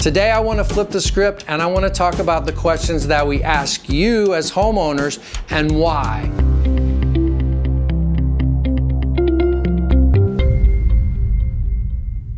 Today I want to flip the script and I want to talk about the questions that we ask you as homeowners and why.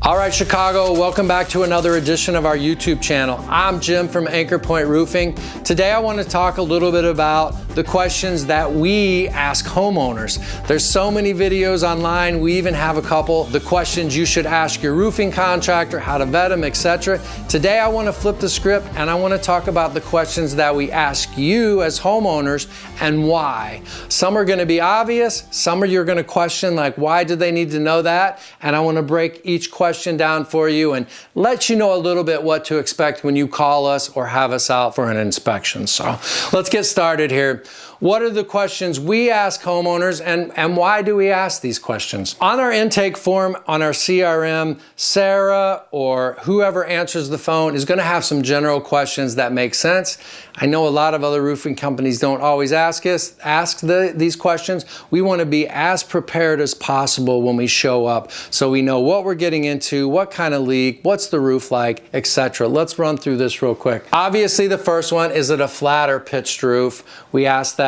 All right, Chicago, welcome back to another edition of our YouTube channel. I'm Jim from Anchor Point Roofing. Today I want to talk a little bit about the questions that we ask homeowners. There's so many videos online. We even have a couple. The questions you should ask your roofing contractor, how to vet them, etc. Today I want to flip the script and I want to talk about the questions that we ask you as homeowners and why. Some are going to be obvious. Some you're going to question, like, why do they need to know that? And I want to break each question down for you and let you know a little bit what to expect when you call us or have us out for an inspection. So let's get started here. What are the questions we ask homeowners and why do we ask these questions? On our intake form, on our CRM, Sarah or whoever answers the phone is going to have some general questions that make sense. I know a lot of other roofing companies don't always ask these questions. We want to be as prepared as possible when we show up so we know what we're getting into, what kind of leak, what's the roof like, etc. Let's run through this real quick. Obviously, the first one, is it a flat or pitched roof? We ask that.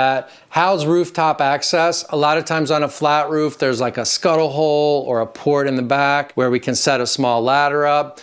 How's rooftop access? A lot of times on a flat roof, there's like a scuttle hole or a port in the back where we can set a small ladder up.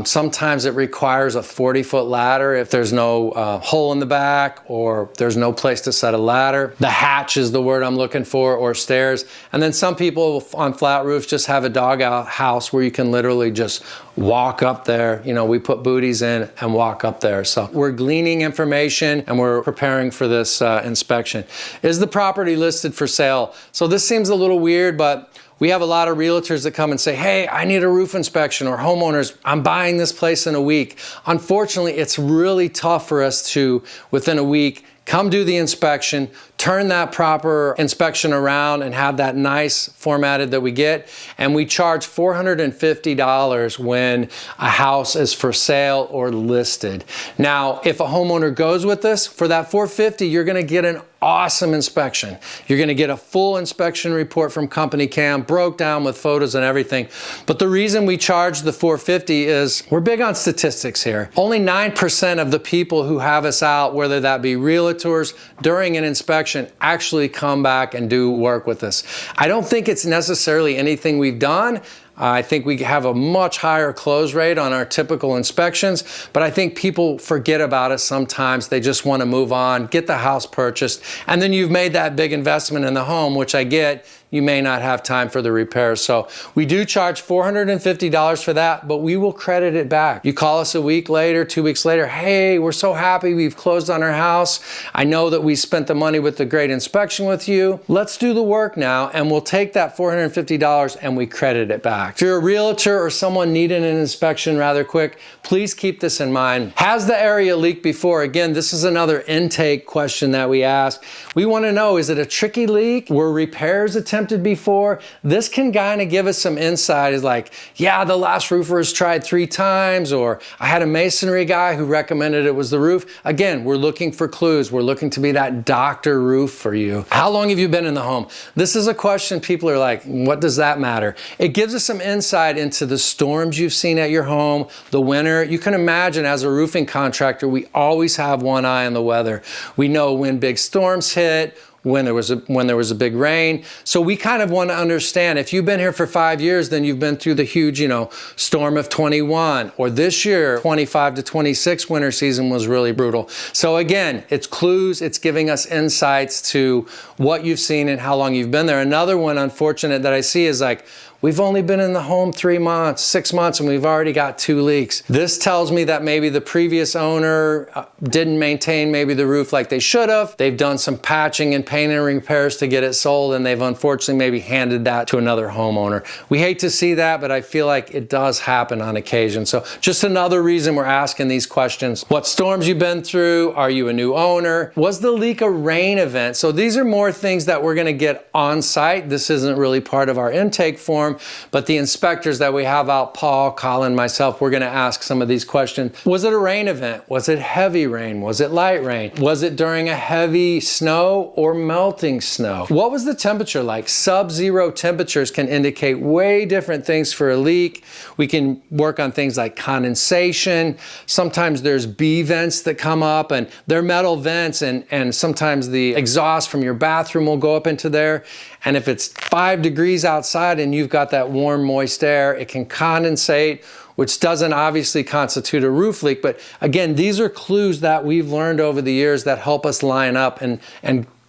Sometimes it requires a 40-foot ladder if there's no hole in the back or there's no place to set a ladder. The hatch is the word I'm looking for, or stairs. And then some people on flat roofs just have a doghouse house where you can literally just walk up there. You know, we put booties in and walk up there. So we're gleaning information and we're preparing for this inspection. Is the property listed for sale? So this seems a little weird, but we have a lot of realtors that come and say, hey, I need a roof inspection, or homeowners, I'm buying this place in a week. Unfortunately, it's really tough for us to, within a week, come do the inspection, turn that proper inspection around and have that nice formatted that we get. And we charge $450 when a house is for sale or listed. Now, if a homeowner goes with this, for that $450, you're gonna get an awesome inspection. You're gonna get a full inspection report from Company Cam, broke down with photos and everything. But the reason we charge the $450 is we're big on statistics here. Only 9% of the people who have us out, whether that be realtors, during an inspection, actually come back and do work with us. I don't think it's necessarily anything we've done. I think we have a much higher close rate on our typical inspections, but I think people forget about us sometimes. They just want to move on, get the house purchased, and then you've made that big investment in the home, which I get. You may not have time for the repairs. So we do charge $450 for that, but we will credit it back. You call us a week later, 2 weeks later, hey, we're so happy we've closed on our house. I know that we spent the money with the great inspection with you. Let's do the work now, and we'll take that $450 and we credit it back. If you're a realtor or someone needing an inspection rather quick, please keep this in mind. Has the area leaked before? Again, this is another intake question that we ask. We want to know, is it a tricky leak? Were repairs attempted before? This can kind of give us some insight. Is like, yeah, the last roofer has tried 3 times, or I had a masonry guy who recommended it was the roof. Again, we're looking for clues. We're looking to be that doctor roof for you. How long have you been in the home? This is a question people are like, what does that matter? It gives us some insight into the storms you've seen at your home, the winter. You can imagine, as a roofing contractor, we always have one eye on the weather. We know when big storms hit, when there was a big rain. So we kind of want to understand, if you've been here for 5 years, then you've been through the huge, storm of 21, or this year, 25 to 26 winter season was really brutal. So again, it's clues, it's giving us insights to what you've seen and how long you've been there. Another one, unfortunate, that I see is like, we've only been in the home 3 months, 6 months, and we've already got 2 leaks. This tells me that maybe the previous owner didn't maintain maybe the roof like they should have. They've done some patching and painting repairs to get it sold, and they've unfortunately maybe handed that to another homeowner. We hate to see that, but I feel like it does happen on occasion. So just another reason we're asking these questions. What storms you've been through? Are you a new owner? Was the leak a rain event? So these are more things that we're gonna get on site. This isn't really part of our intake form, storm. But the inspectors that we have out, Paul, Colin, myself, we're gonna ask some of these questions. Was it a rain event? Was it heavy rain? Was it light rain? Was it during a heavy snow or melting snow? What was the temperature like? Sub-zero temperatures can indicate way different things for a leak. We can work on things like condensation. Sometimes there's B vents that come up, and they're metal vents, and sometimes the exhaust from your bathroom will go up into there. And if it's 5 degrees outside and you've got that warm, moist air, it can condensate, which doesn't obviously constitute a roof leak. But again, these are clues that we've learned over the years that help us line up and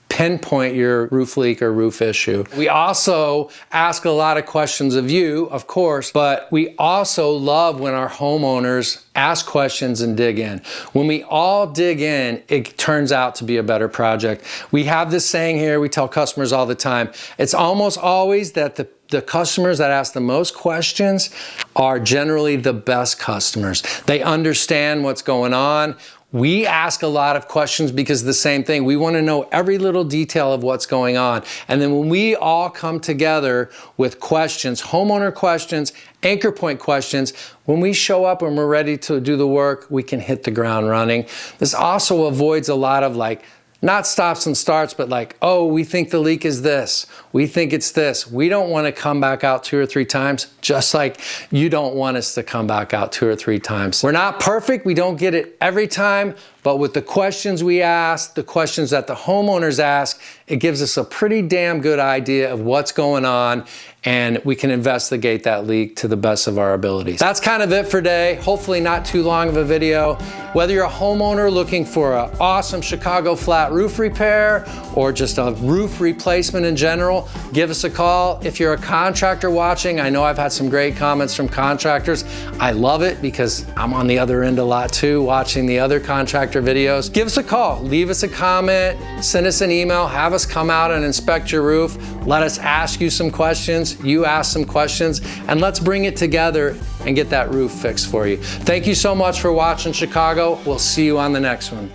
pinpoint your roof leak or roof issue. We also ask a lot of questions of you, of course, but we also love when our homeowners ask questions and dig in. When we all dig in, it turns out to be a better project. We have this saying here, we tell customers all the time, it's almost always that the customers that ask the most questions are generally the best customers. They understand what's going on. We ask a lot of questions because the same thing. We want to know every little detail of what's going on. And then when we all come together with questions, homeowner questions, anchor point questions, when we show up and we're ready to do the work, we can hit the ground running. This also avoids a lot of not stops and starts, but oh, we think the leak is this. We think it's this. We don't want to come back out 2 or 3 times, just like you don't want us to come back out 2 or 3 times. We're not perfect. We don't get it every time, but with the questions we ask, the questions that the homeowners ask, it gives us a pretty damn good idea of what's going on, and we can investigate that leak to the best of our abilities. That's kind of it for today. Hopefully not too long of a video. Whether you're a homeowner looking for an awesome Chicago flat roof repair or just a roof replacement in general, give us a call. If you're a contractor watching, I know I've had some great comments from contractors. I love it because I'm on the other end a lot too, watching the other contractor videos. Give us a call, leave us a comment, send us an email, have us come out and inspect your roof. Let us ask you some questions, you ask some questions, and let's bring it together and get that roof fixed for you. Thank you so much for watching Chicago. We'll see you on the next one.